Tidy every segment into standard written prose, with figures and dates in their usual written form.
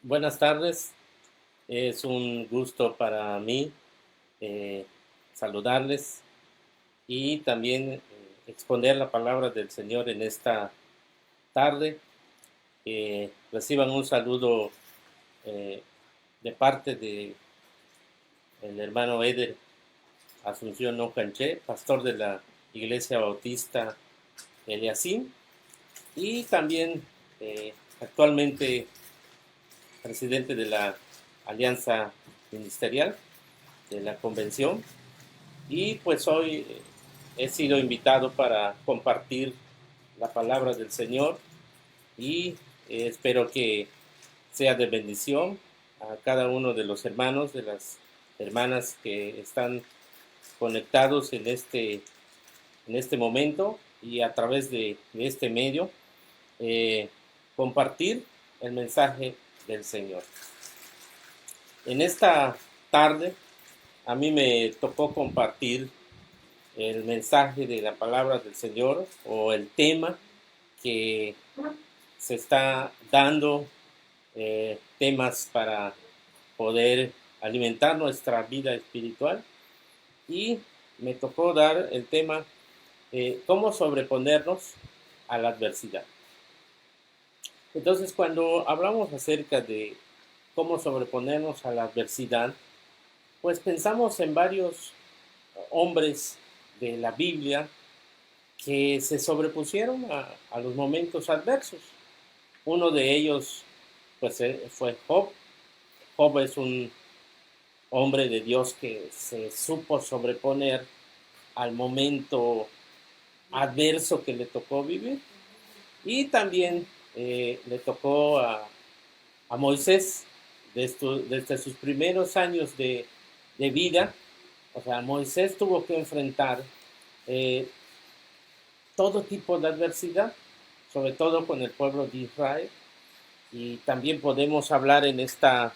Buenas tardes, es un gusto para mí eh, saludarles y también exponer la palabra del Señor en esta tarde. Reciban un saludo eh, de parte de el hermano Eder Asunción Ocanché, pastor de la Iglesia Bautista Eliasim, y también actualmente presidente de la Alianza Ministerial de la Convención. Y pues hoy he sido invitado para compartir la palabra del Señor y espero que sea de bendición a cada uno de los hermanos, de las hermanas que están conectados en este momento y a través de este medio eh, compartir el mensaje del Señor. En esta tarde a mí me tocó compartir el mensaje de la palabra del Señor o el tema que se está dando, temas para poder alimentar nuestra vida espiritual. Y me tocó dar el tema, cómo sobreponernos a la adversidad. Entonces, cuando hablamos acerca de cómo sobreponernos a la adversidad, pues pensamos en varios hombres de la Biblia que se sobrepusieron a los momentos adversos. Uno de ellos pues, fue Job. Job es un hombre de Dios que se supo sobreponer al momento adverso que le tocó vivir. Y también le tocó a Moisés desde sus primeros años de vida. O sea, Moisés tuvo que enfrentar eh, todo tipo de adversidad, sobre todo con el pueblo de Israel. Y también podemos hablar en esta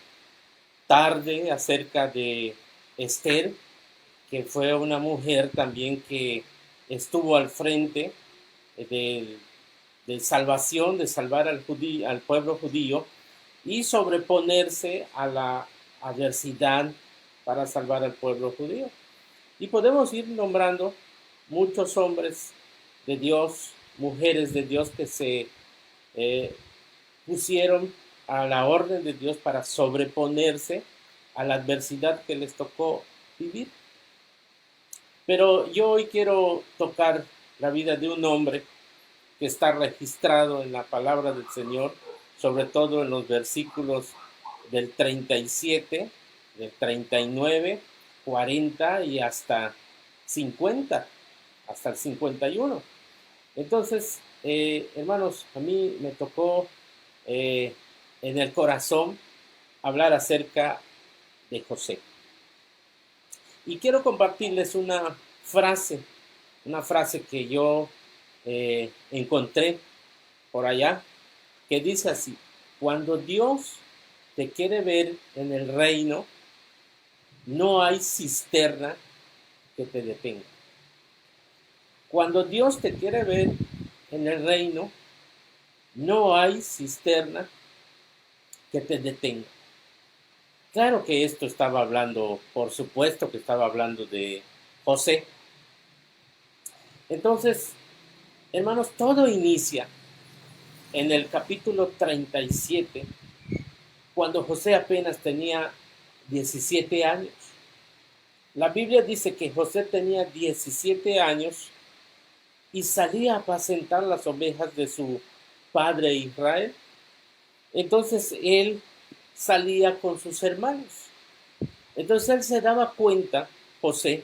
tarde acerca de Esther, que fue una mujer también que estuvo al frente de, de salvación, de salvar al pueblo judío y sobreponerse a la adversidad para salvar al pueblo judío. Y podemos ir nombrando muchos hombres de Dios, mujeres de Dios que se eh, pusieron a la orden de Dios para sobreponerse a la adversidad que les tocó vivir. Pero yo hoy quiero tocar la vida de un hombre que está registrado en la palabra del Señor, sobre todo en los versículos del 37, del 39, 40 y hasta 50, hasta el 51. Entonces, hermanos, a mí me tocó eh, en el corazón hablar acerca de José. Y quiero compartirles una frase que yo encontré por allá, que dice así: cuando Dios te quiere ver en el reino, no hay cisterna que te detenga. Cuando Dios te quiere ver en el reino, no hay cisterna que te detenga. Claro que esto estaba hablando, por supuesto que estaba hablando de José. Entonces, hermanos, todo inicia en el capítulo 37, cuando José apenas tenía 17 años. La Biblia dice que José tenía 17 años y salía a apacentar las ovejas de su padre Israel. Entonces él salía con sus hermanos. Entonces él se daba cuenta, José,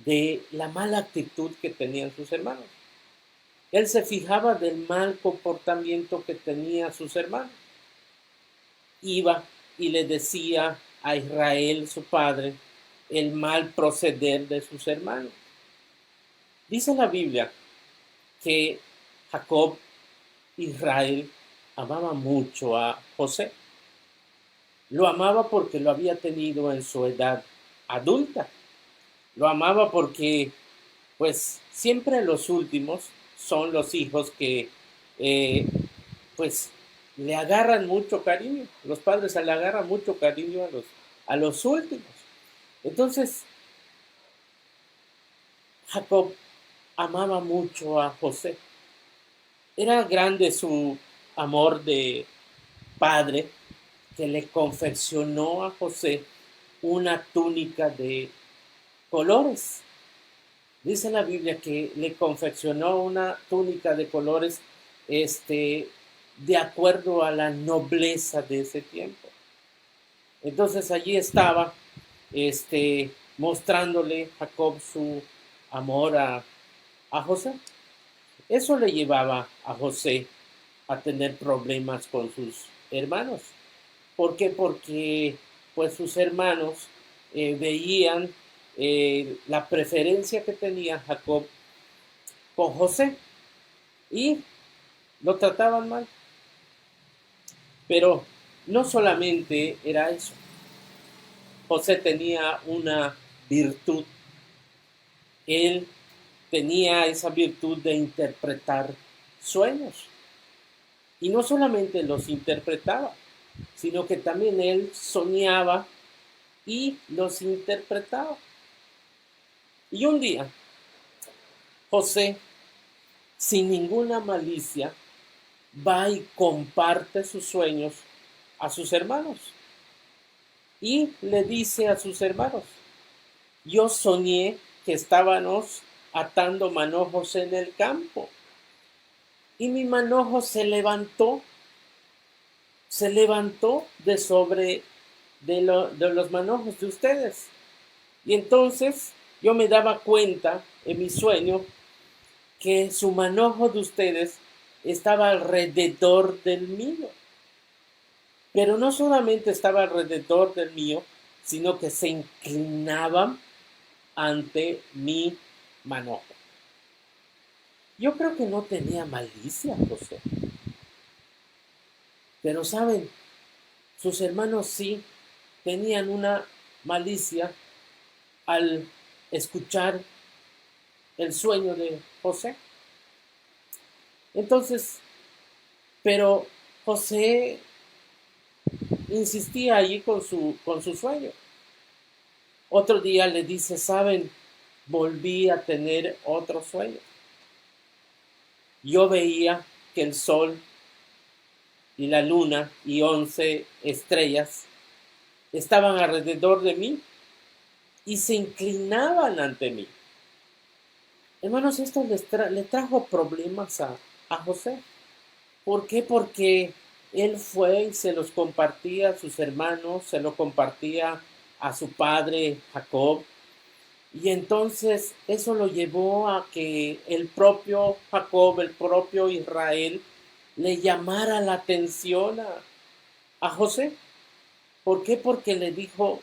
de la mala actitud que tenían sus hermanos. Él se fijaba del mal comportamiento que tenían sus hermanos. Iba y le decía a Israel, su padre, el mal proceder de sus hermanos. Dice la Biblia que Jacob, Israel, amaba mucho a José. Lo amaba porque lo había tenido en su edad adulta. Lo amaba porque, pues, siempre los últimos son los hijos que, pues, le agarran mucho cariño. Los padres le agarran mucho cariño a los últimos. Entonces, Jacob amaba mucho a José. Era grande su amor de padre que le confeccionó a José una túnica de colores. Dice la Biblia que le confeccionó una túnica de colores de acuerdo a la nobleza de ese tiempo. Entonces allí estaba mostrándole Jacob su amor a José. Eso le llevaba a José a tener problemas con sus hermanos. ¿Por qué? Porque pues sus hermanos veían la preferencia que tenía Jacob con José y lo trataban mal. Pero no solamente era eso. José tenía una virtud. Él tenía esa virtud de interpretar sueños. Y no solamente los interpretaba, sino que también él soñaba y los interpretaba. Y un día, José, sin ninguna malicia, va y comparte sus sueños a sus hermanos. Y le dice a sus hermanos, yo soñé que estábamos atando manojos en el campo. Y mi manojo se levantó de sobre de los manojos de ustedes. Y entonces yo me daba cuenta en mi sueño que su manojo de ustedes estaba alrededor del mío. Pero no solamente estaba alrededor del mío, sino que se inclinaban ante mi manojo. Yo creo que no tenía malicia, José. Pero saben, sus hermanos sí tenían una malicia al escuchar el sueño de José. Entonces, pero José insistía allí con su sueño. Otro día le dice, ¿saben? Volví a tener otro sueño. Yo veía que el sol y la luna y 11 estrellas estaban alrededor de mí y se inclinaban ante mí. Hermanos, esto le trajo problemas a José. ¿Por qué? Porque él fue y se los compartía a sus hermanos, se lo compartía a su padre Jacob. Y entonces eso lo llevó a que el propio Jacob, el propio Israel, le llamara la atención a José. ¿Por qué? Porque le dijo,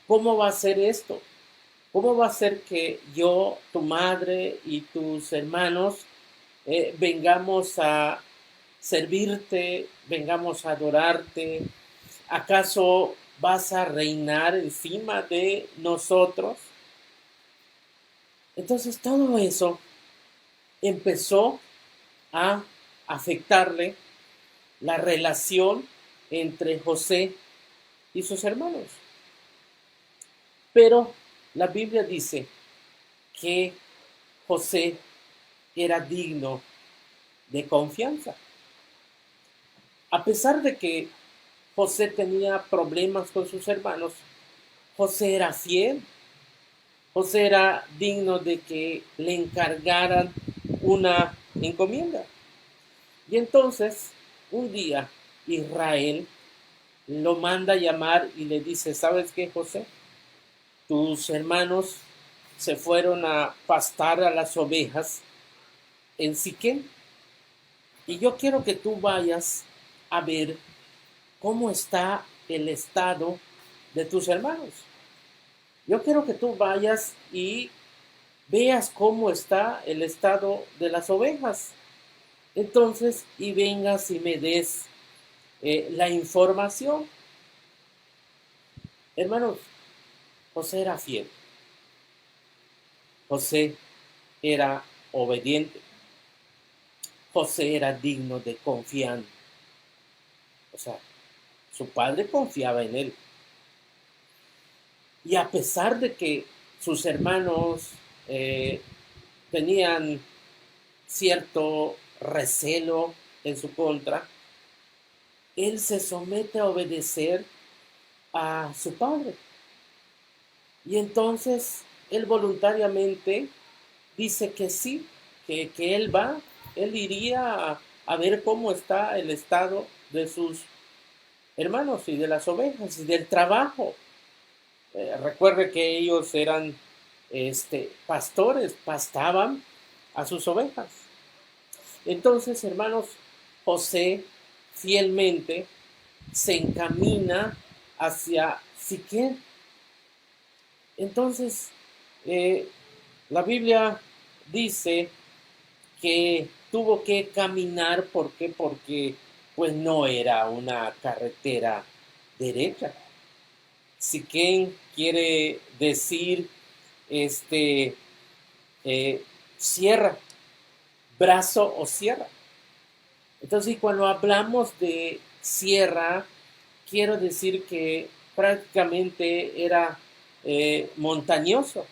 ¿cómo va a ser esto? ¿Cómo va a ser que yo, tu madre y tus hermanos vengamos a servirte, vengamos a adorarte? ¿Acaso vas a reinar encima de nosotros? Entonces todo eso empezó a afectarle la relación entre José y sus hermanos. Pero la Biblia dice que José era digno de confianza. A pesar de que José tenía problemas con sus hermanos, José era fiel. José era digno de que le encargaran una encomienda. Y entonces, un día, Israel lo manda a llamar y le dice, ¿sabes qué, José? Tus hermanos se fueron a pastar a las ovejas en Siquem. Y yo quiero que tú vayas a ver cómo está el estado de tus hermanos. Yo quiero que tú vayas y veas cómo está el estado de las ovejas. Entonces, y vengas y me des la información. Hermanos, José era fiel. José era obediente. José era digno de confiar. O sea, su padre confiaba en él. Y a pesar de que sus hermanos eh, tenían cierto recelo en su contra, él se somete a obedecer a su padre. Y entonces él voluntariamente dice que sí, que él iría a ver cómo está el estado de sus hermanos y de las ovejas y del trabajo. Recuerde que ellos eran pastores, pastaban a sus ovejas. Entonces, hermanos, José fielmente se encamina hacia Siquem. Entonces, eh, la Biblia dice que tuvo que caminar, ¿por qué? Porque pues no era una carretera derecha. Siquén quiere decir este eh, sierra, brazo o sierra. Entonces, cuando hablamos de sierra, quiero decir que prácticamente era montañoso.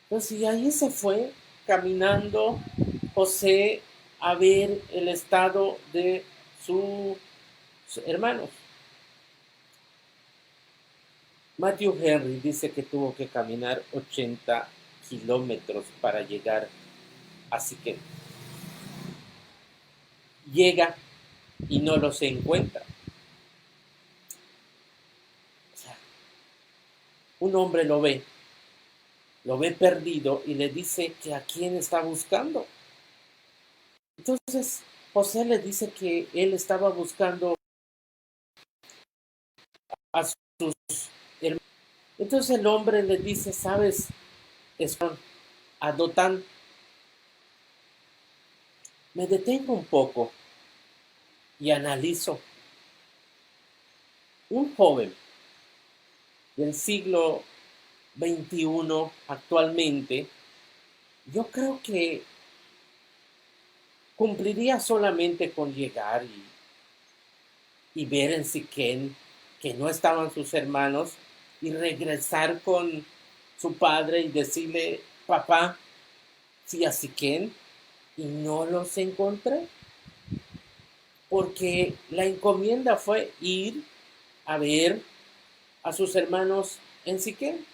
Entonces, y ahí se fue caminando José a ver el estado de sus hermanos. Matthew Henry dice que tuvo que caminar 80 kilómetros para llegar, así que llega y no los encuentra. O sea, un hombre lo ve perdido y le dice que a quién está buscando. Entonces José le dice que él estaba buscando a sus hermanos. Entonces el hombre le dice, sabes, a Dotán, me detengo un poco y analizo. Un joven del siglo XXI actualmente, yo creo que cumpliría solamente con llegar y ver en Siquén que no estaban sus hermanos y regresar con su padre y decirle, papá, fui a Siquén y no los encontré. Porque la encomienda fue ir a ver a sus hermanos en Siquén.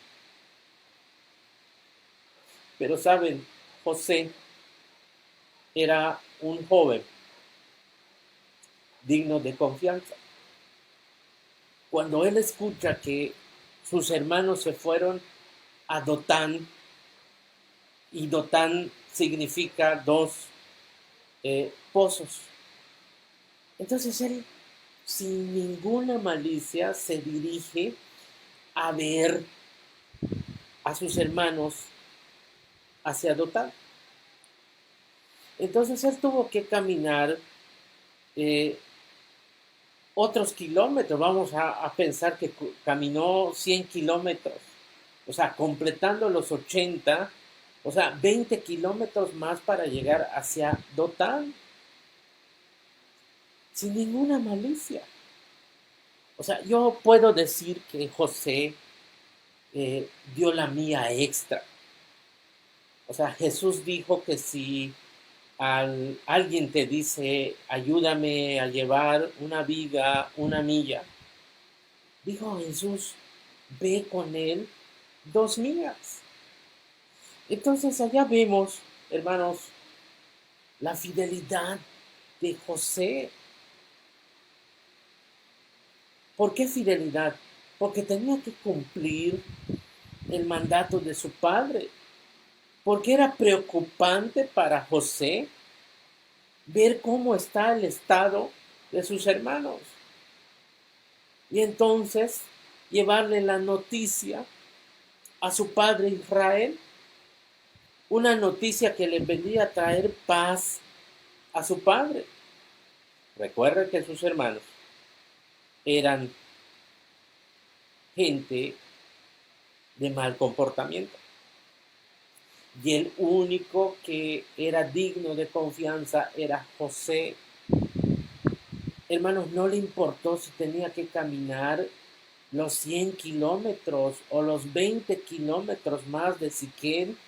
Pero saben, José era un joven digno de confianza. Cuando él escucha que sus hermanos se fueron a Dotán, y Dotán significa dos pozos, entonces él sin ninguna malicia se dirige a ver a sus hermanos hacia Dotán. Entonces él tuvo que caminar eh, otros kilómetros. Vamos a pensar que caminó 100 kilómetros, o sea, completando los 80, o sea, 20 kilómetros más para llegar hacia Dotán, sin ninguna malicia. O sea, yo puedo decir que José dio la mía extra. O sea, Jesús dijo que si alguien te dice, ayúdame a llevar una viga, una milla, dijo Jesús, ve con él 2 millas. Entonces allá vemos, hermanos, la fidelidad de José. ¿Por qué fidelidad? Porque tenía que cumplir el mandato de su padre. Porque era preocupante para José ver cómo está el estado de sus hermanos. Y entonces llevarle la noticia a su padre Israel, una noticia que le venía a traer paz a su padre. Recuerda que sus hermanos eran gente de mal comportamiento. Y el único que era digno de confianza era José. hermanos, no le importó si tenía que caminar los 100 kilómetros o los 20 kilómetros más de Siquén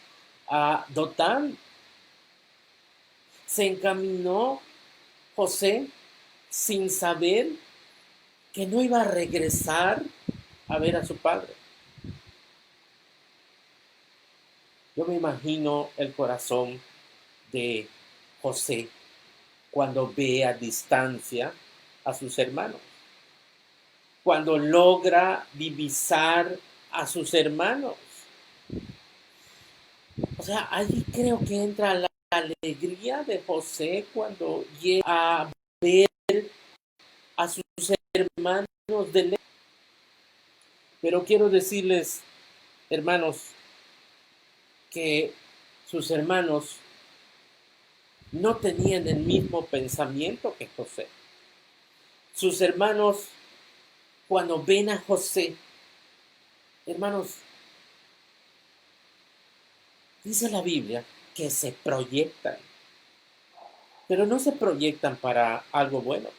a Dotán. Se encaminó José sin saber que no iba a regresar a ver a su padre. Yo me imagino el corazón de José cuando ve a distancia a sus hermanos, cuando logra divisar a sus hermanos. O sea, allí creo que entra la alegría de José cuando llega a ver a sus hermanos de lejos. Pero quiero decirles, hermanos, que sus hermanos no tenían el mismo pensamiento que José. Sus hermanos, cuando ven a José, hermanos, dice la Biblia que se proyectan, pero no se proyectan para algo bueno,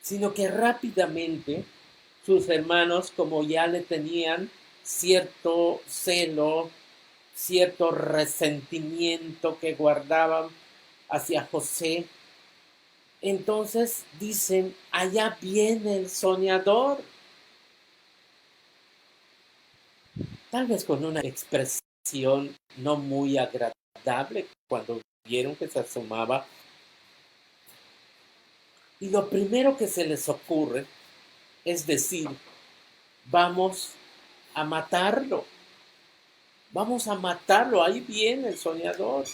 sino que rápidamente sus hermanos, como ya le tenían cierto celo, cierto resentimiento que guardaban hacia José, entonces dicen, allá viene el soñador. Tal vez con una expresión no muy agradable cuando vieron que se asomaba. Y lo primero que se les ocurre es decir, vamos a matarlo. Vamos a matarlo, ahí viene el soñador.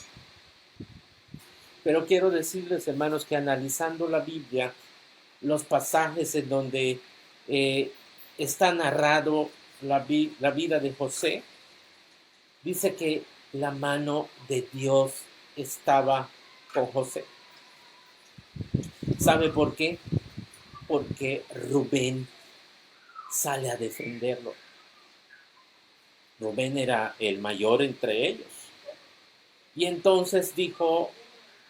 Pero quiero decirles, hermanos, que analizando la Biblia, los pasajes en donde está narrado la vida de José, dice que la mano de Dios estaba con José. ¿Sabe por qué? Porque Rubén sale a defenderlo. Rubén era el mayor entre ellos. Y entonces dijo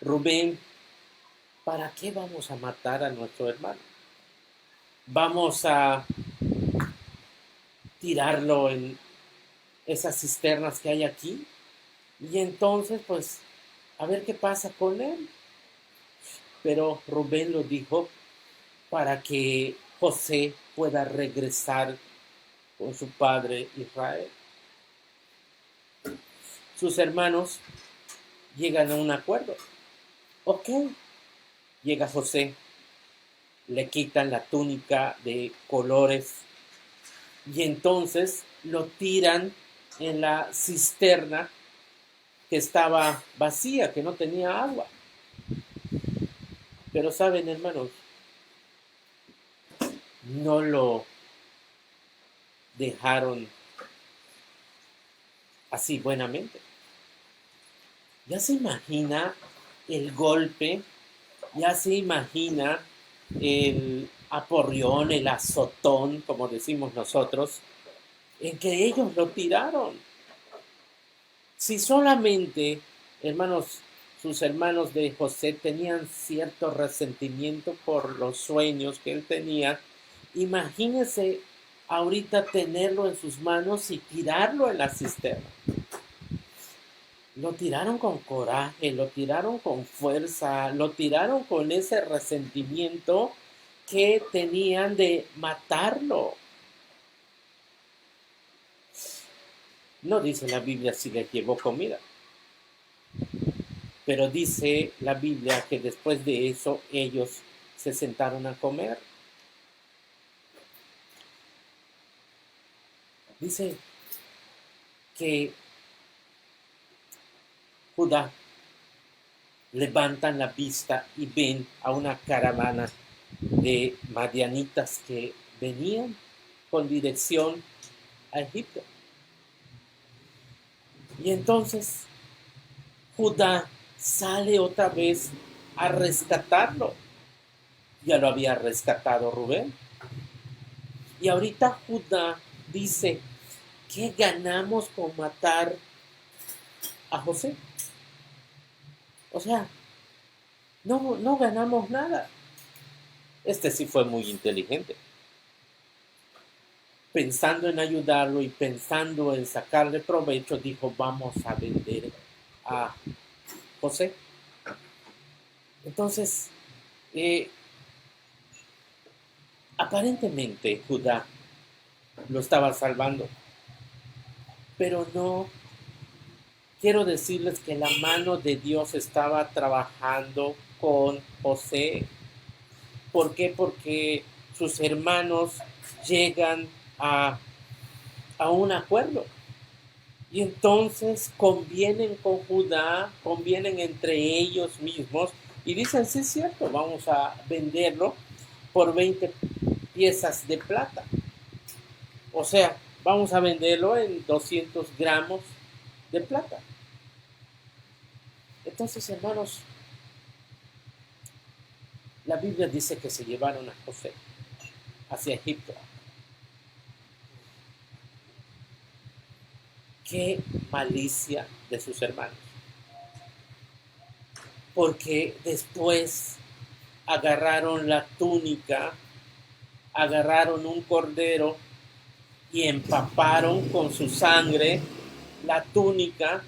Rubén, ¿para qué vamos a matar a nuestro hermano? Vamos a tirarlo en esas cisternas que hay aquí. Y entonces, pues, a ver qué pasa con él. Pero Rubén lo dijo para que José pueda regresar con su padre Israel. Sus hermanos llegan a un acuerdo. Ok, llega José, le quitan la túnica de colores y entonces lo tiran en la cisterna que estaba vacía, que no tenía agua. Pero saben, hermanos, no lo dejaron así buenamente. Ya se imagina el golpe, ya se imagina el aporreón, el azotón, como decimos nosotros, en que ellos lo tiraron. Si solamente, hermanos, sus hermanos de José tenían cierto resentimiento por los sueños que él tenía, imagínense ahorita tenerlo en sus manos y tirarlo en la cisterna. Lo tiraron con coraje, lo tiraron con fuerza, lo tiraron con ese resentimiento que tenían de matarlo. No dice la Biblia si les llevó comida, pero dice la Biblia que después de eso ellos se sentaron a comer. Dice que Judá levantan la vista y ven a una caravana de madianitas que venían con dirección a Egipto. Y entonces Judá sale otra vez a rescatarlo. Ya lo había rescatado Rubén. Y ahorita Judá dice, ¿qué ganamos con matar a José? O sea, no ganamos nada. Este sí fue muy inteligente. Pensando en ayudarlo y pensando en sacarle provecho, dijo, vamos a vender a José. Entonces, eh, aparentemente Judá lo estaba salvando, pero no. Quiero decirles que la mano de Dios estaba trabajando con José. ¿Por qué? Porque sus hermanos llegan a, a un acuerdo. Y entonces convienen con Judá, convienen entre ellos mismos y dicen, sí es cierto, vamos a venderlo por 20 piezas de plata. O sea, vamos a venderlo en 200 gramos de plata. Entonces, hermanos, la Biblia dice que se llevaron a José hacia Egipto. Qué malicia de sus hermanos. Porque después agarraron la túnica, agarraron un cordero y empaparon con su sangre la túnica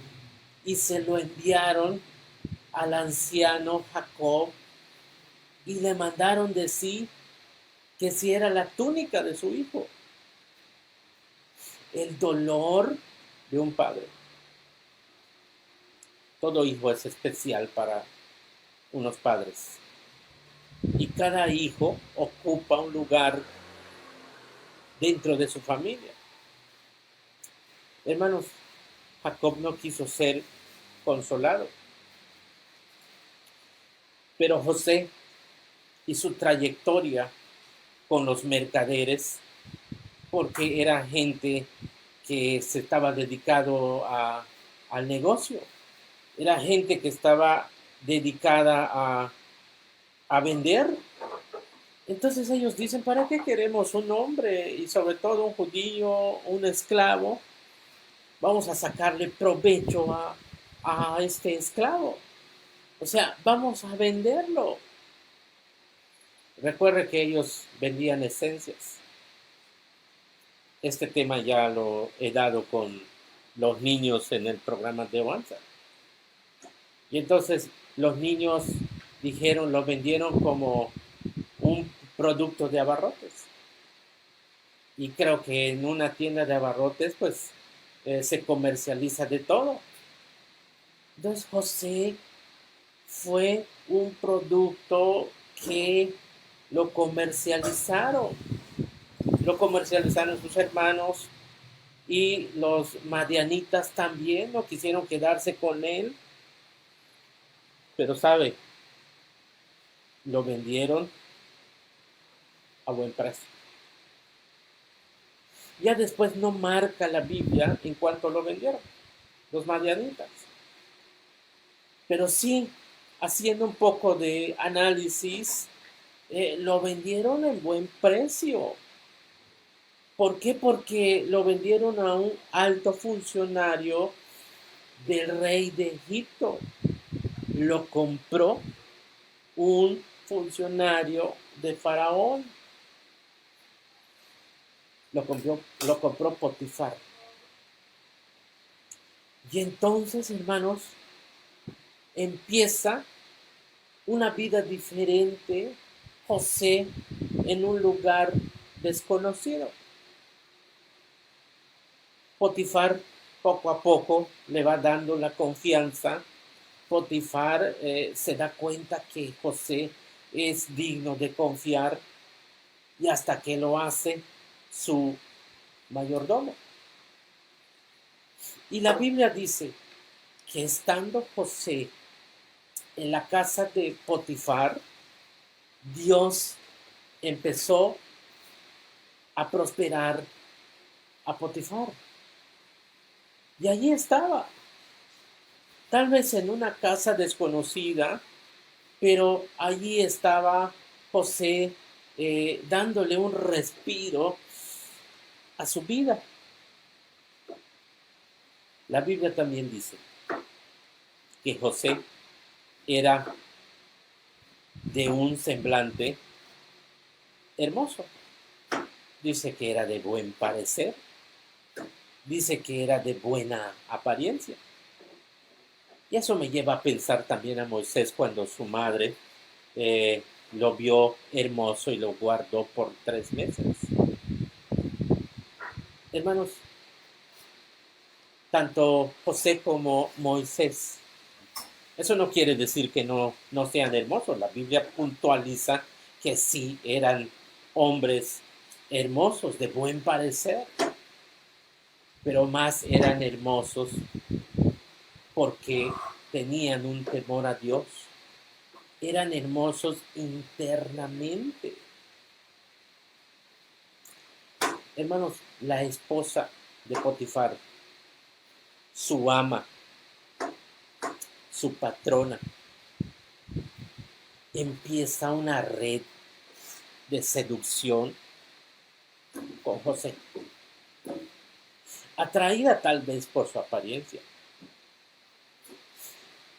y se lo enviaron al anciano Jacob y le mandaron decir que si era la túnica de su hijo. El dolor de un padre. Todo hijo es especial para unos padres. Y cada hijo ocupa un lugar dentro de su familia. Hermanos, Jacob no quiso ser consolado. Pero José y su trayectoria con los mercaderes, porque era gente que se estaba dedicado al negocio. Era gente que estaba dedicada a vender. Entonces ellos dicen, ¿para qué queremos un hombre y sobre todo un judío, un esclavo? Vamos a sacarle provecho a este esclavo. O sea, vamos a venderlo. Recuerde que ellos vendían esencias. Este tema ya lo he dado con los niños en el programa de Avanza. Y entonces los niños dijeron, lo vendieron como un producto de abarrotes. Y creo que en una tienda de abarrotes, pues, se comercializa de todo. Entonces José fue un producto que lo comercializaron. Lo comercializaron sus hermanos y los madianitas también no quisieron quedarse con él. Pero sabe, lo vendieron a buen precio. Ya después no marca la Biblia en cuanto lo vendieron, los madianitas. Pero sí, haciendo un poco de análisis, lo vendieron en buen precio. ¿Por qué? Porque lo vendieron a un alto funcionario del rey de Egipto. Lo compró un funcionario de Faraón. Lo compró Potifar. Y entonces, hermanos, empieza una vida diferente José en un lugar desconocido. Potifar poco a poco le va dando la confianza. Potifar se da cuenta que José es digno de confiar y hasta que lo hace su mayordomo. Y la Biblia dice que estando José en la casa de Potifar, Dios empezó a prosperar a Potifar. Y allí estaba, tal vez en una casa desconocida, pero allí estaba José dándole un respiro a su vida. La Biblia también dice que José era de un semblante hermoso. Dice que era de buen parecer. Dice que era de buena apariencia. Y eso me lleva a pensar también a Moisés cuando su madre lo vio hermoso y lo guardó por 3 meses. Hermanos, tanto José como Moisés, eso no quiere decir que no sean hermosos. La Biblia puntualiza que sí eran hombres hermosos, de buen parecer, pero más eran hermosos porque tenían un temor a Dios. Eran hermosos internamente. Hermanos, la esposa de Potifar, su ama, su patrona, empieza una red de seducción con José, atraída tal vez por su apariencia.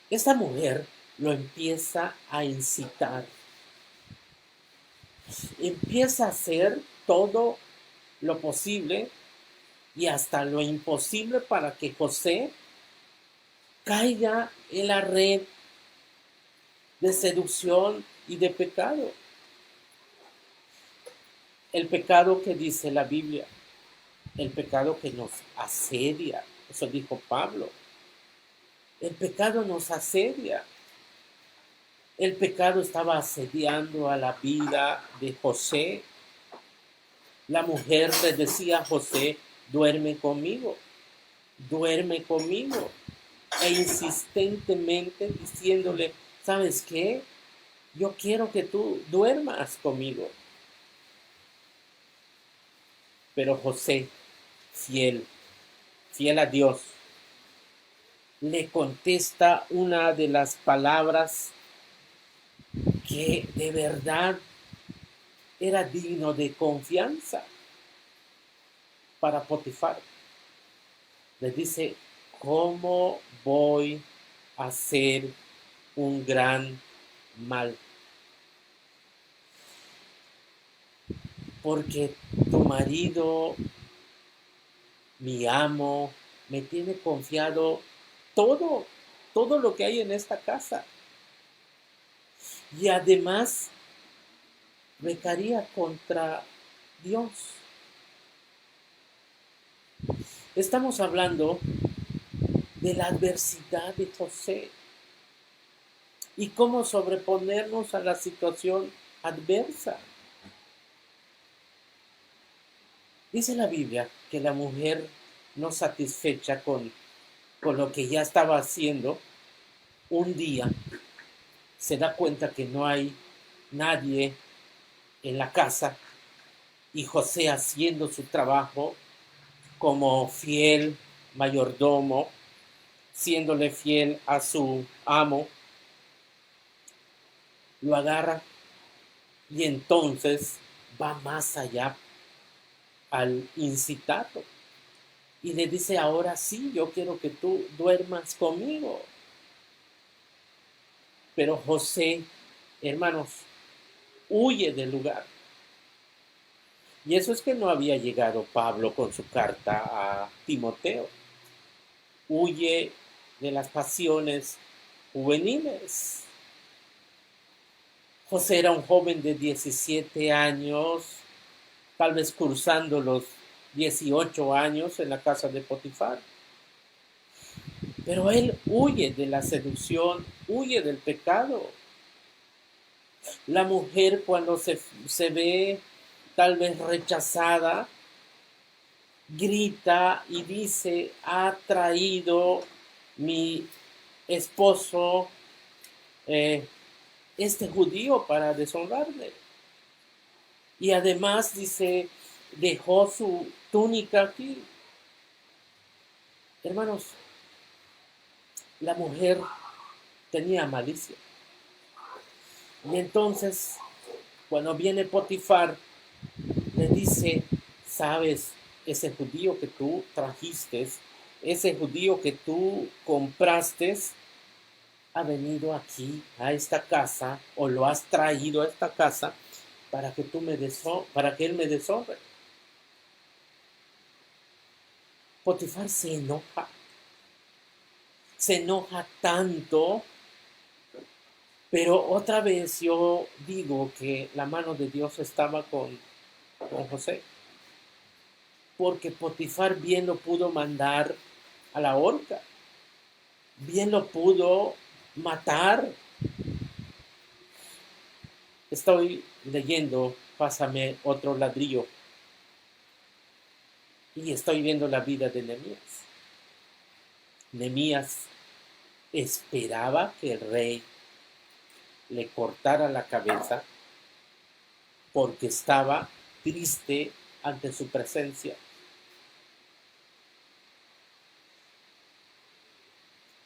Esta mujer lo empieza a incitar, empieza a hacer todo lo posible y hasta lo imposible para que José caiga en la red de seducción y de pecado. El pecado que dice la Biblia, el pecado que nos asedia, eso dijo Pablo. El pecado nos asedia. El pecado estaba asediando a la vida de José. La mujer le decía a José, duerme conmigo, duerme conmigo. E insistentemente diciéndole, ¿sabes qué? Yo quiero que tú duermas conmigo. Pero José, fiel a Dios, le contesta una de las palabras que de verdad era digno de confianza para Potifar. Le dice, ¿cómo voy a hacer un gran mal? Porque tu marido, mi amo, me tiene confiado todo lo que hay en esta casa. Y además pecaría contra Dios. Estamos hablando de la adversidad de José y cómo sobreponernos a la situación adversa. Dice la Biblia que la mujer no satisfecha con lo que ya estaba haciendo, un día se da cuenta que no hay nadie en la casa y José haciendo su trabajo como fiel mayordomo, siéndole fiel a su amo, lo agarra y entonces va más allá al incitarlo y le dice, ahora sí, yo quiero que tú duermas conmigo. Pero José, hermanos, huye del lugar. Y eso es que no había llegado Pablo con su carta a Timoteo. Huye de las pasiones juveniles. José era un joven de 17 años, tal vez cursando los 18 años en la casa de Potifar. Pero él huye de la seducción, huye del pecado. La mujer cuando se ve tal vez rechazada, grita y dice, ha traído mi esposo este judío para deshonrarme. Y además dice, dejó su túnica aquí. Hermanos, la mujer tenía malicia. Y entonces, cuando viene Potifar, le dice, sabes, ese judío que tú trajiste, ese judío que tú compraste, ha venido aquí a esta casa, o lo has traído a esta casa, para que para que él me deshonre. Potifar se enoja tanto, pero otra vez yo digo que la mano de Dios estaba con José, porque Potifar bien lo pudo mandar a la horca, bien lo pudo matar. Estoy leyendo Pásame otro ladrillo y estoy viendo la vida de Nehemías. Nehemías esperaba que el rey le cortara la cabeza porque estaba triste ante su presencia.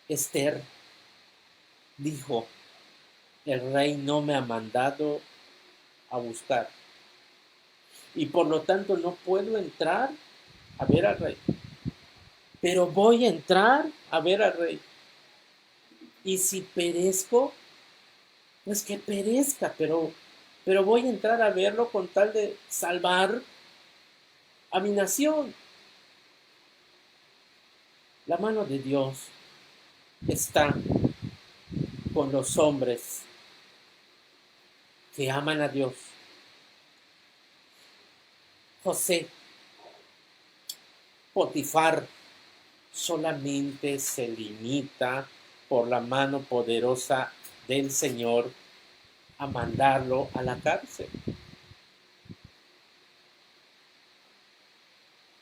Esther dijo, el rey no me ha mandado a buscar y por lo tanto no puedo entrar a ver al rey, pero voy a entrar a ver al rey. Y si perezco, pues que perezca, pero voy a entrar a verlo con tal de salvar a mi nación. La mano de Dios está con los hombres que aman a Dios. José, Potifar solamente se limita por la mano poderosa del Señor a mandarlo a la cárcel.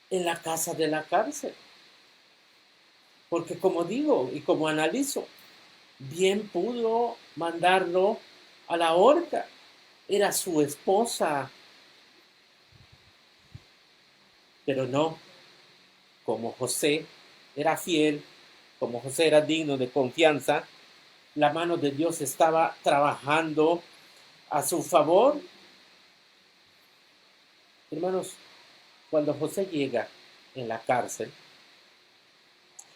En la casa de la cárcel. Porque como digo y como analizo, bien pudo mandarlo a la horca. Era su esposa. Pero no, como José era fiel, como José era digno de confianza, la mano de Dios estaba trabajando a su favor. Hermanos, cuando José llega en la cárcel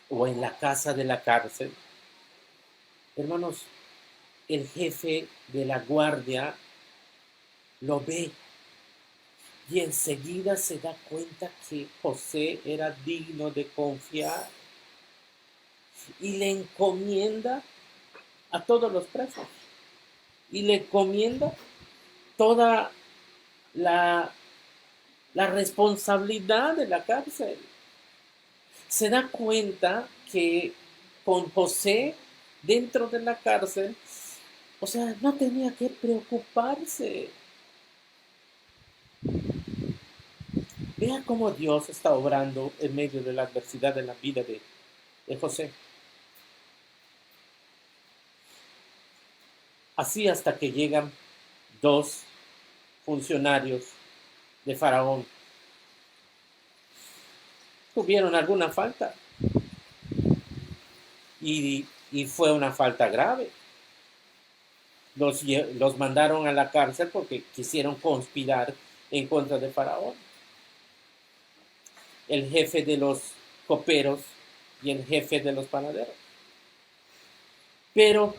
o en la casa de la cárcel, hermanos, el jefe de la guardia lo ve y enseguida se da cuenta que José era digno de confiar y le encomienda a todos los presos y le encomienda toda la, la responsabilidad de la cárcel. Se da cuenta que con José dentro de la cárcel, o sea, no tenía que preocuparse. Vea cómo Dios está obrando en medio de la adversidad de la vida de José. Así hasta que llegan dos funcionarios de Faraón. Tuvieron alguna falta y fue una falta grave. Los mandaron a la cárcel porque quisieron conspirar en contra de Faraón. El jefe de los coperos y el jefe de los panaderos. Pero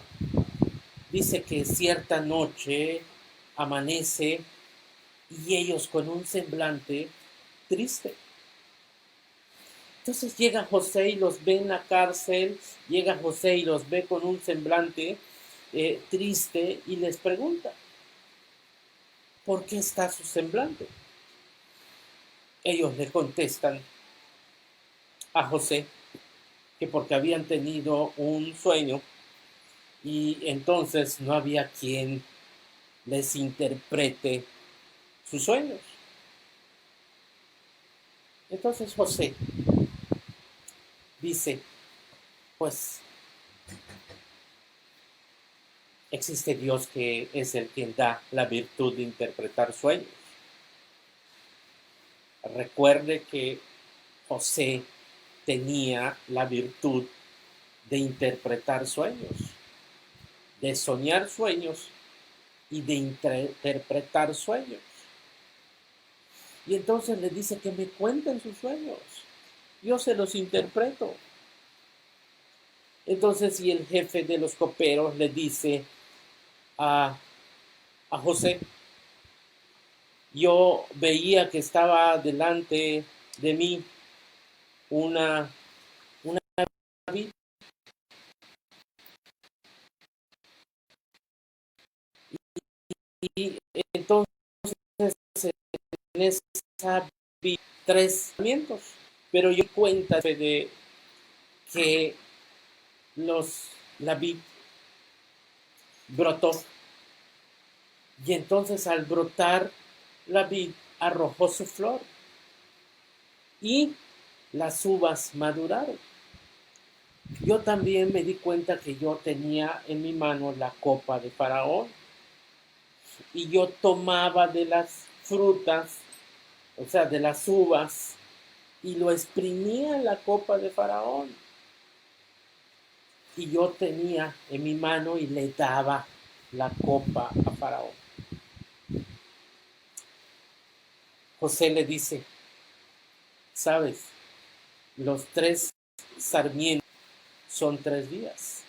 dice que cierta noche amanece y ellos con un semblante triste. Entonces llega José y los ve en la cárcel, llega José y los ve con un semblante triste y les pregunta, ¿por qué está su semblante? Ellos le contestan a José que porque habían tenido un sueño y entonces no había quien les interprete sus sueños. Entonces José dice, pues existe Dios que es el quien da la virtud de interpretar sueños. Recuerde que José tenía la virtud de interpretar sueños, de soñar sueños y de interpretar sueños. Y entonces le dice que me cuenten sus sueños. Yo se los interpreto. Entonces, y el jefe de los coperos le dice a José, yo veía que estaba delante de mí una, una vid, y entonces en esa vid tres sarmientos, pero yo di cuenta de que la vid brotó, y entonces al brotar la vid arrojó su flor y las uvas maduraron. Yo también me di cuenta que yo tenía en mi mano la copa de Faraón y yo tomaba de las frutas, o sea, de las uvas, y lo exprimía en la copa de Faraón. Y yo tenía en mi mano y le daba la copa a Faraón. José le dice, sabes, los tres sarmientos son 3 días.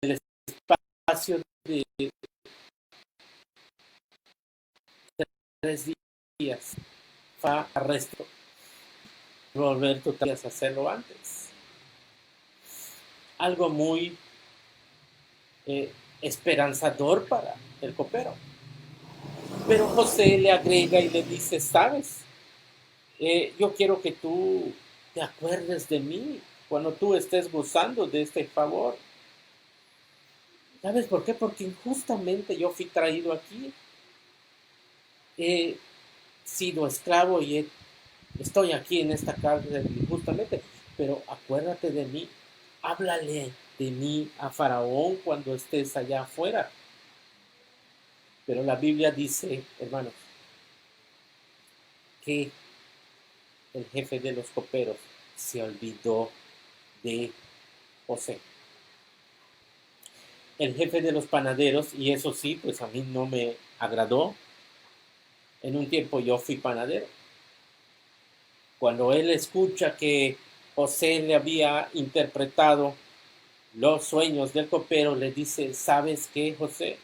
El espacio de 3 días va a resto volver tú a hacerlo antes. Algo muy esperanzador para el copero. Pero José le agrega y le dice, sabes, yo quiero que tú te acuerdes de mí cuando tú estés gozando de este favor. ¿Sabes por qué? Porque injustamente yo fui traído aquí. He sido esclavo y estoy aquí en esta cárcel injustamente. Pero acuérdate de mí. Háblale de mí a Faraón cuando estés allá afuera. Pero la Biblia dice, hermanos, que el jefe de los coperos se olvidó de José. El jefe de los panaderos, y eso sí, pues a mí no me agradó. En un tiempo yo fui panadero. Cuando él escucha que José le había interpretado los sueños del copero, le dice, ¿sabes qué, José?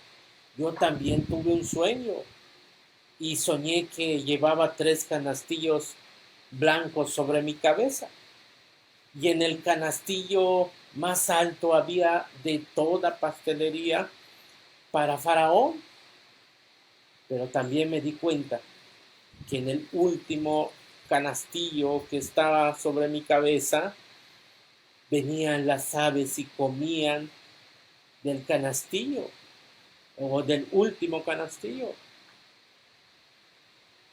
Yo también tuve un sueño y soñé que llevaba 3 canastillos blancos sobre mi cabeza. Y en el canastillo más alto había de toda pastelería para Faraón. Pero también me di cuenta que en el último canastillo que estaba sobre mi cabeza venían las aves y comían del canastillo o del último canastillo.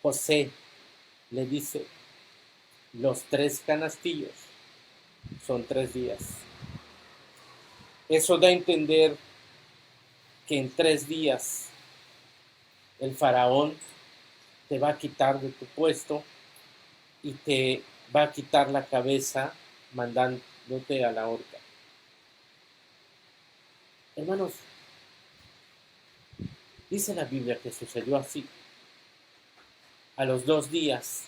José le dice, los 3 canastillos son 3 días. Eso da a entender que en 3 días el faraón te va a quitar de tu puesto y te va a quitar la cabeza mandándote a la horca. Hermanos, dice la Biblia que sucedió así. A los 2 días,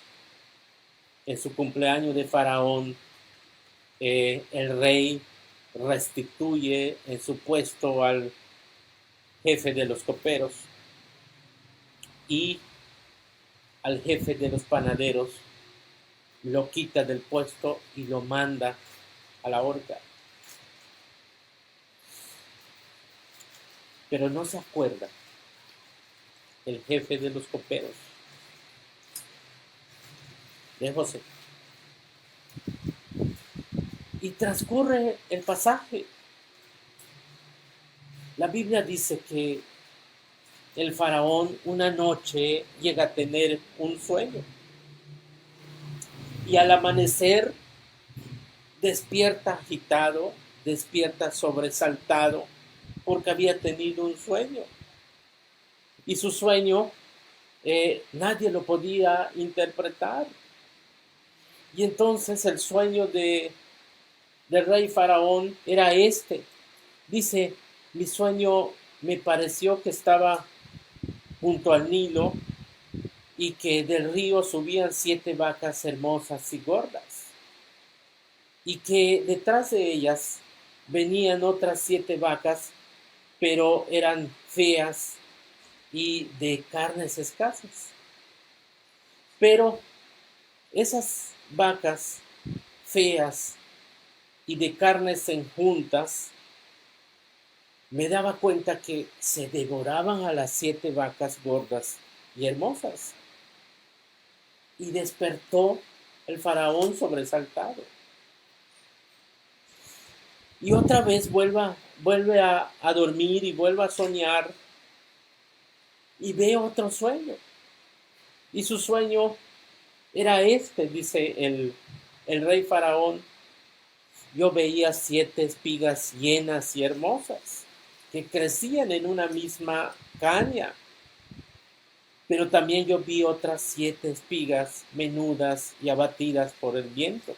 en su cumpleaños de Faraón, el rey restituye en su puesto al jefe de los coperos y al jefe de los panaderos lo quita del puesto y lo manda a la horca. Pero no se acuerda el jefe de los coperos de José. Y transcurre el pasaje. La Biblia dice que el faraón una noche llega a tener un sueño. Y al amanecer despierta agitado, despierta sobresaltado, porque había tenido un sueño. Y su sueño nadie lo podía interpretar. Y entonces el sueño del rey faraón era este. Dice, mi sueño me pareció que estaba junto al Nilo y que del río subían 7 vacas hermosas y gordas, y que detrás de ellas venían otras 7 vacas, pero eran feas y de carnes escasas. Pero esas vacas feas y de carnes enjuntas, me daba cuenta que se devoraban a las 7 vacas gordas y hermosas. Y despertó el faraón sobresaltado. Y otra vez vuelve a dormir y vuelve a soñar y ve otro sueño. Y su sueño era este, dice el rey faraón. Yo veía 7 espigas llenas y hermosas que crecían en una misma caña. Pero también yo vi otras 7 espigas menudas y abatidas por el viento.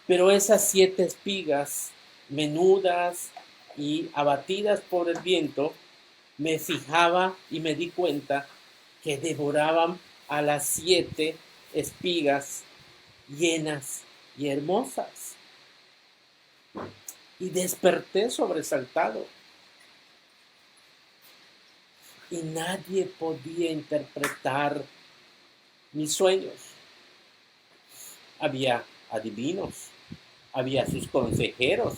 Pero esas 7 espigas menudas y abatidas por el viento, me fijaba y me di cuenta que devoraban a las 7 espigas llenas y hermosas. Y desperté sobresaltado. Y nadie podía interpretar mis sueños. Había adivinos, había sus consejeros,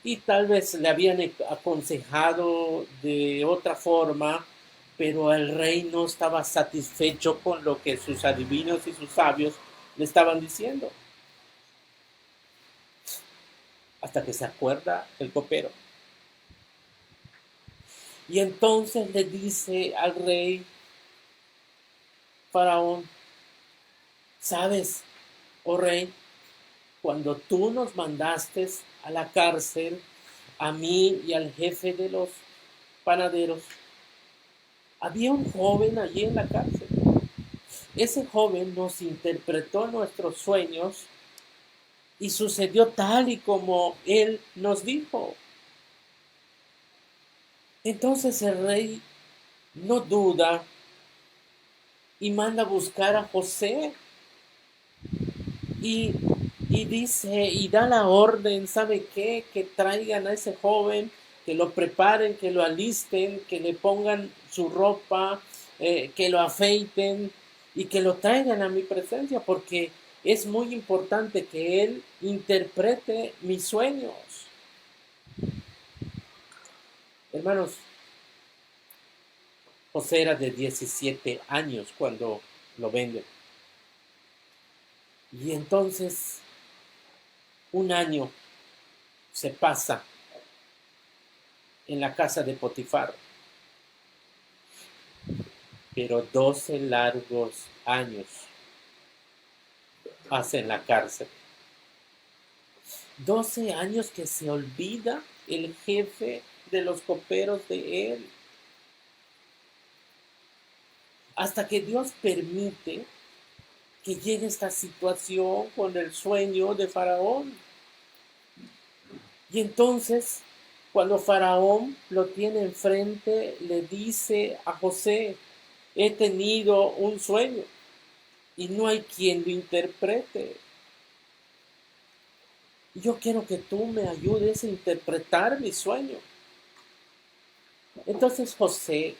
y tal vez le habían aconsejado de otra forma, pero el rey no estaba satisfecho con lo que sus adivinos y sus sabios le estaban diciendo. Hasta que se acuerda el copero. Y entonces le dice al rey faraón: ¿sabes, oh rey, cuando tú nos mandaste a la cárcel, a mí y al jefe de los panaderos, había un joven allí en la cárcel? Ese joven nos interpretó nuestros sueños y sucedió tal y como él nos dijo. Entonces el rey no duda y manda a buscar a José y, y dice y da la orden, ¿sabe qué? Que traigan a ese joven, que lo preparen, que lo alisten, que le pongan su ropa, que lo afeiten y que lo traigan a mi presencia, porque es muy importante que él interprete mis sueños. Hermanos, José era de 17 años cuando lo venden. Y entonces un año se pasa en la casa de Potifar, pero 12 largos años hace en la cárcel. 12 años que se olvida el jefe de los coperos de él. Hasta que Dios permite que llegue esta situación con el sueño de Faraón. Y entonces, cuando Faraón lo tiene enfrente, le dice a José: he tenido un sueño y no hay quien lo interprete. Yo quiero que tú me ayudes a interpretar mi sueño. Entonces José,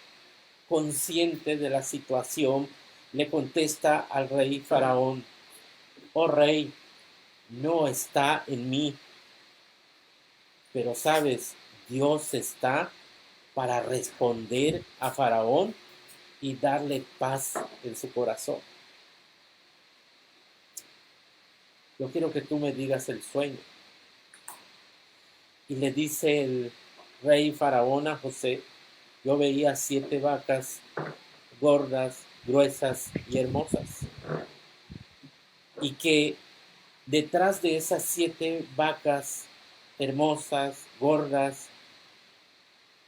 consciente de la situación, le contesta al rey Faraón: oh rey, no está en mí, pero sabes, Dios está para responder a Faraón y darle paz en su corazón. Yo quiero que tú me digas el sueño. Y le dice el rey Faraón a José: yo veía 7 vacas gordas, gruesas y hermosas. Y que detrás de esas 7 vacas hermosas, gordas,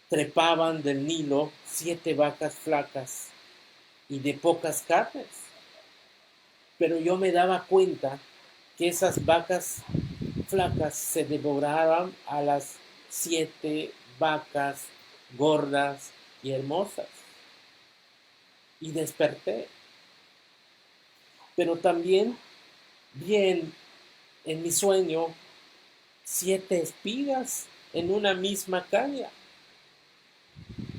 trepaban del Nilo 7 vacas flacas y de pocas carnes. Pero yo me daba cuenta que esas vacas flacas se devoraban a las 7 vacas gordas y hermosas. Y desperté. Pero también vi en mi sueño 7 espigas en una misma caña,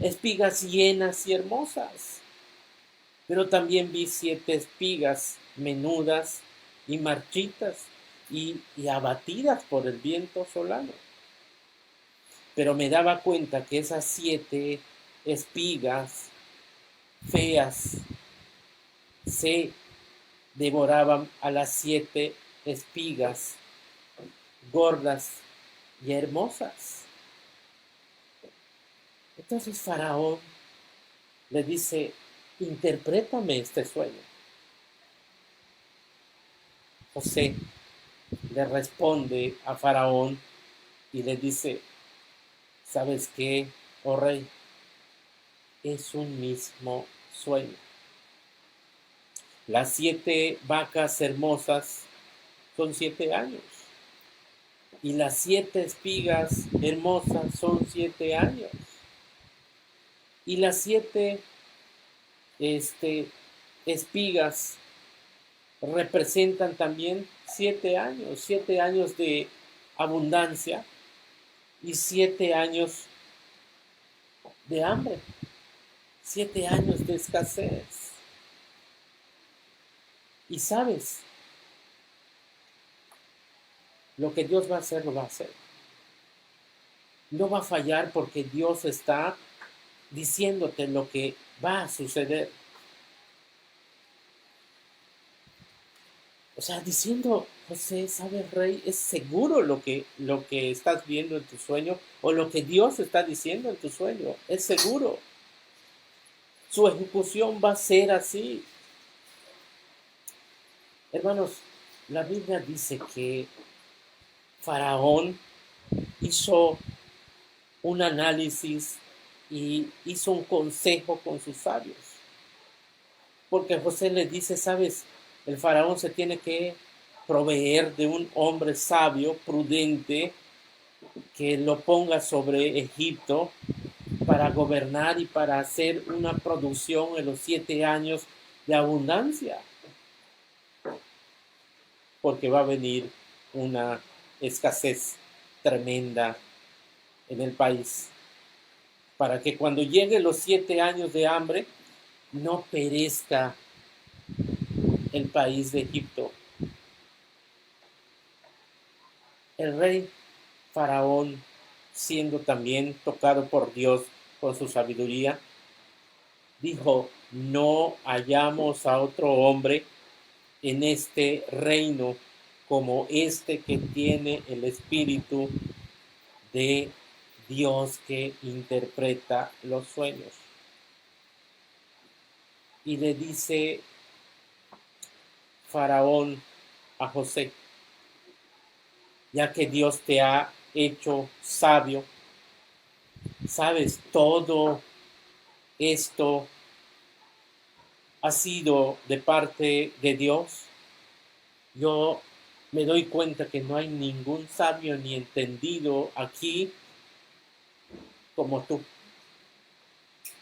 espigas llenas y hermosas. Pero también vi 7 espigas menudas y marchitas y abatidas por el viento solano. Pero me daba cuenta que esas 7 espigas feas se devoraban a las 7 espigas gordas y hermosas. Entonces Faraón le dice, interprétame este sueño. José le responde a Faraón y le dice, ¿sabes qué, oh rey? Es un mismo sueño. Las 7 vacas hermosas son 7 años. Y las 7 espigas hermosas son 7 años. Y las 7 espigas representan también 7 años de abundancia y 7 años de hambre, 7 años de escasez. Y sabes, lo que Dios va a hacer, lo va a hacer. No va a fallar porque Dios está diciéndote lo que va a suceder. O sea, diciendo, José, ¿sabes, rey? Es seguro lo que estás viendo en tu sueño o lo que Dios está diciendo en tu sueño. Es seguro. Su ejecución va a ser así. Hermanos, la Biblia dice que Faraón hizo un análisis y hizo un consejo con sus sabios. Porque José le dice, sabes, el faraón se tiene que proveer de un hombre sabio, prudente, que lo ponga sobre Egipto para gobernar y para hacer una producción en los 7 años de abundancia. Porque va a venir una escasez tremenda en el país. Para que cuando lleguen los 7 años de hambre, no perezca el país de Egipto. El rey Faraón, siendo también tocado por Dios con su sabiduría, dijo, no hallamos a otro hombre en este reino como este que tiene el espíritu de Dios que interpreta los sueños. Y le dice Faraón a José, ya que Dios te ha hecho sabio, sabes, todo esto ha sido de parte de Dios. Yo me doy cuenta que no hay ningún sabio ni entendido aquí como tú.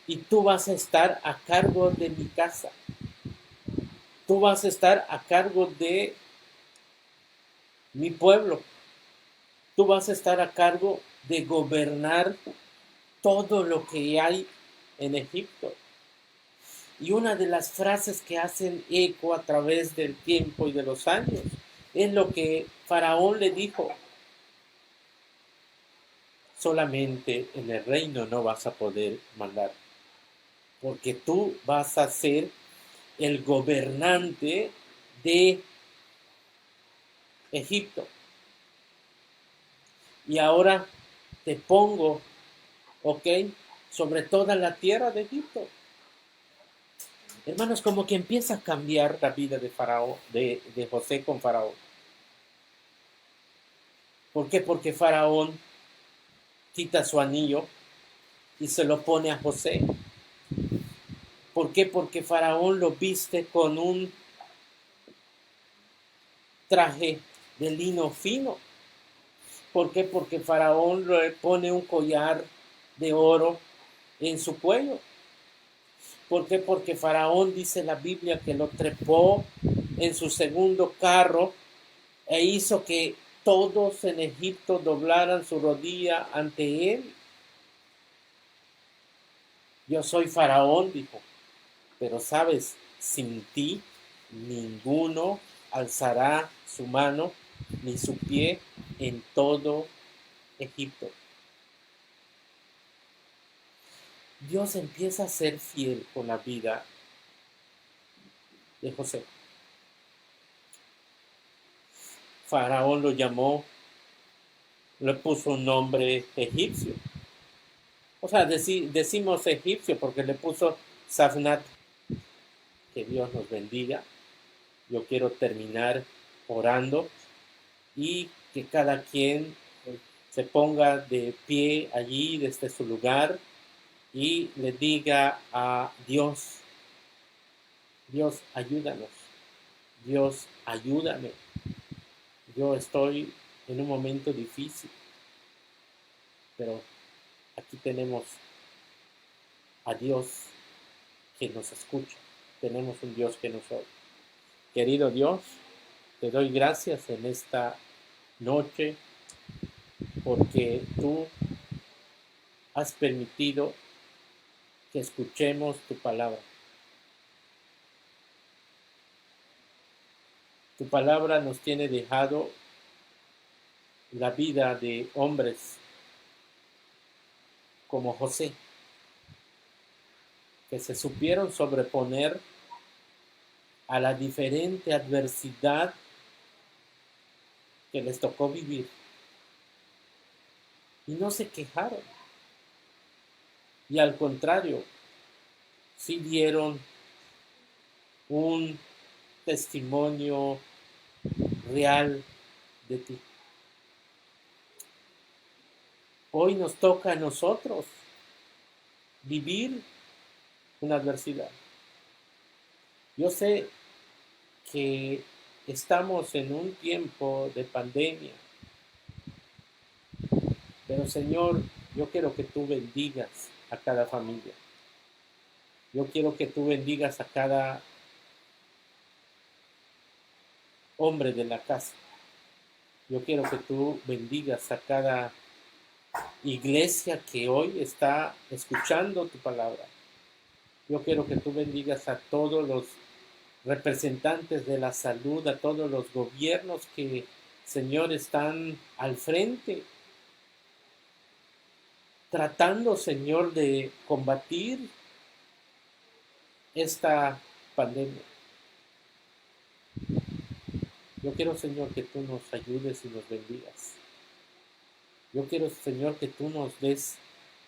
Y tú vas a estar a cargo de mi casa. Tú vas a estar a cargo de mi pueblo. Tú vas a estar a cargo de gobernar todo lo que hay en Egipto. Y una de las frases que hacen eco a través del tiempo y de los años es lo que Faraón le dijo. Solamente en el reino no vas a poder mandar, porque tú vas a ser el gobernante de Egipto. Y ahora te pongo, ¿ok?, sobre toda la tierra de Egipto. Hermanos, como que empieza a cambiar la vida de Faraón, de José con Faraón. ¿Por qué? Porque Faraón quita su anillo y se lo pone a José. ¿Por qué? Porque Faraón lo viste con un traje de lino fino. ¿Por qué? Porque Faraón le pone un collar de oro en su cuello. ¿Por qué? Porque Faraón, dice la Biblia, que lo trepó en su segundo carro e hizo que todos en Egipto doblaran su rodilla ante él. Yo soy Faraón, dijo, pero sabes, sin ti ninguno alzará su mano ni su pie en todo Egipto. Dios empieza a ser fiel con la vida de José. Faraón lo llamó, le puso un nombre egipcio. O sea, decimos egipcio porque le puso Safnat. Que Dios nos bendiga. Yo quiero terminar orando y que cada quien se ponga de pie allí desde su lugar y le diga a Dios, Dios, ayúdanos, Dios, ayúdame. Yo estoy en un momento difícil, pero aquí tenemos a Dios que nos escucha, tenemos un Dios que nos oye. Querido Dios, te doy gracias en esta noche porque tú has permitido que escuchemos tu palabra. Tu palabra nos tiene dejado la vida de hombres como José, que se supieron sobreponer a la diferente adversidad que les tocó vivir y no se quejaron. Y al contrario, sí dieron un testimonio real de ti. Hoy nos toca a nosotros vivir una adversidad. Yo sé que estamos en un tiempo de pandemia, pero Señor, yo quiero que tú bendigas a cada familia. Yo quiero que tú bendigas a cada hombre de la casa. Yo quiero que tú bendigas a cada iglesia que hoy está escuchando tu palabra. Yo quiero que tú bendigas a todos los representantes de la salud, a todos los gobiernos que, Señor, están al frente, tratando, Señor, de combatir esta pandemia. Yo quiero, Señor, que tú nos ayudes y nos bendigas. Yo quiero, Señor, que tú nos des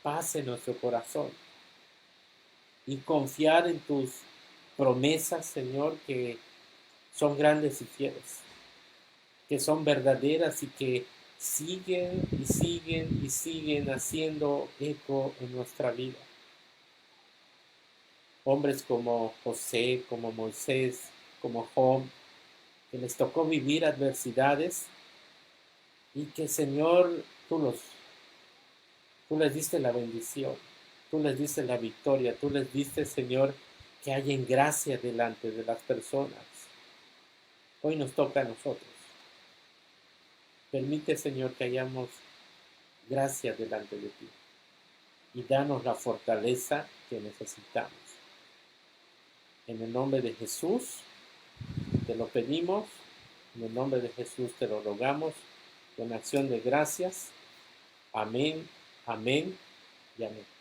paz en nuestro corazón y confiar en tus promesas, Señor, que son grandes y fieles, que son verdaderas y que siguen y siguen y siguen haciendo eco en nuestra vida. Hombres como José, como Moisés, como Job, que les tocó vivir adversidades y que, Señor, tú les diste la bendición, tú les diste la victoria, tú les diste, Señor, que hayan gracia delante de las personas. Hoy nos toca a nosotros. Permite, Señor, que hayamos gracia delante de ti y danos la fortaleza que necesitamos. En el nombre de Jesús te lo pedimos, en el nombre de Jesús te lo rogamos, con acción de gracias. Amén, amén y amén.